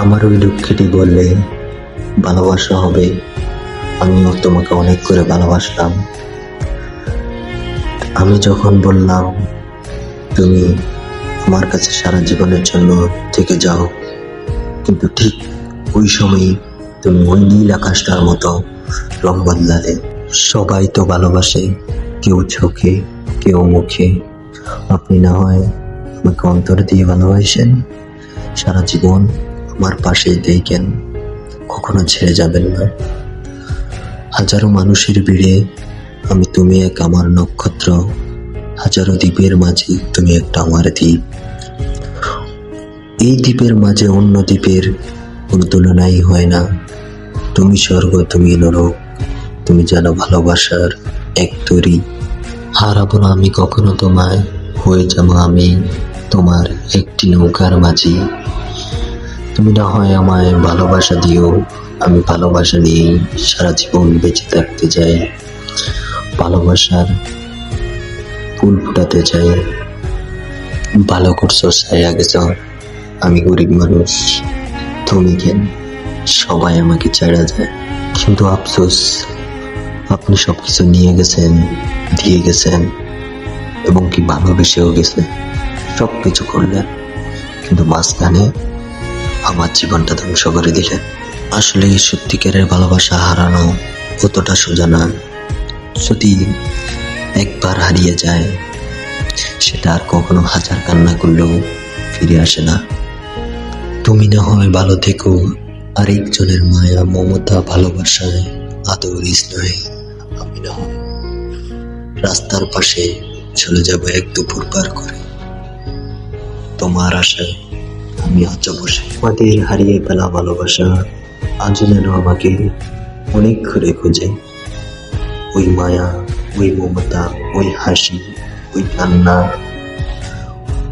আমার ওই দুঃখীটি বললে ভালোবাসা হবে, আমিও তোমাকে অনেক করে ভালোবাসলাম। আমি যখন বললাম তুমি আমার কাছে সারা জীবনের জন্য থেকে যাও, কিন্তু ঠিক ওই সময়ই তুমি ওই নীল আকাশটার মতো রং বদলালে। সবাই তো ভালোবাসে, কেউ চোখে, কেউ মুখে। আপনি না হয় আমাকে অন্তর দিয়ে ভালোবাসেন, সারা জীবন আমার পাশেই দেখেন, কখনো ছেড়ে যাবেন না। হাজারো মানুষের ভিড়ে তুমি এক আমার নক্ষত্র, হাজারো দ্বীপের মাঝে তুমি একটা আমার দ্বীপ। এই দ্বীপের মাঝে অন্য দ্বীপের কোনো তুলনাই হয় না। তুমি স্বর্গ, তুমি নরক, তুমি জানো ভালোবাসার এক তরি। হারাবো না আমি কখনো তোমায়, হয়ে যাবো আমি তোমার একটি নৌকার মাঝি। তুমি না হয় আমায় ভালোবাসা দিও, আমি ভালোবাসা নিয়ে সারা জীবন বেঁচে থাকতে চাই। ভালোবাসার ফুল ফুটাতে চাই। ভালো করছো, ছায়া গেছ, আমি গরিব মানুষ, তুমি কেন? সবাই আমাকে ছেড়ে যায়, কিন্তু আফসোস আপনি সবকিছু নিয়ে গেছেন, দিয়ে গেছেন, এবং কি ভালোবেসেও গেছেন, সবকিছু করলেন, কিন্তু মাঝখানে আমার জীবনটা ধ্বংস করে দিলেন। আসলে সত্যিকারের ভালোবাসা হারানো কতটা সোজা না। যদি একবার হারিয়ে যায়, সেটা আর কখনো হাজার কান্না করলেও ফিরে আসে না। তুমি না হয় ভালো থেকো, আরেকজনের মায়া, মমতা, ভালোবাসায়, আদর, স্নেহে আমি না হয় রাস্তার পাশে চলে যাব এক দুপুর পার করে। তোমার আশায় আমি আজ বসে। আমাদের হারিয়ে ফেলা ভালোবাসা আজ যেন আমাকে অনেক ঘুরে খুঁজে। ওই মায়া, ওই মমতা, ওই হাসি, ওই কান্না,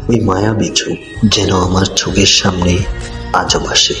ওই মায়াবী চোখ যেন আমার চোখের সামনে আজও ভাসে।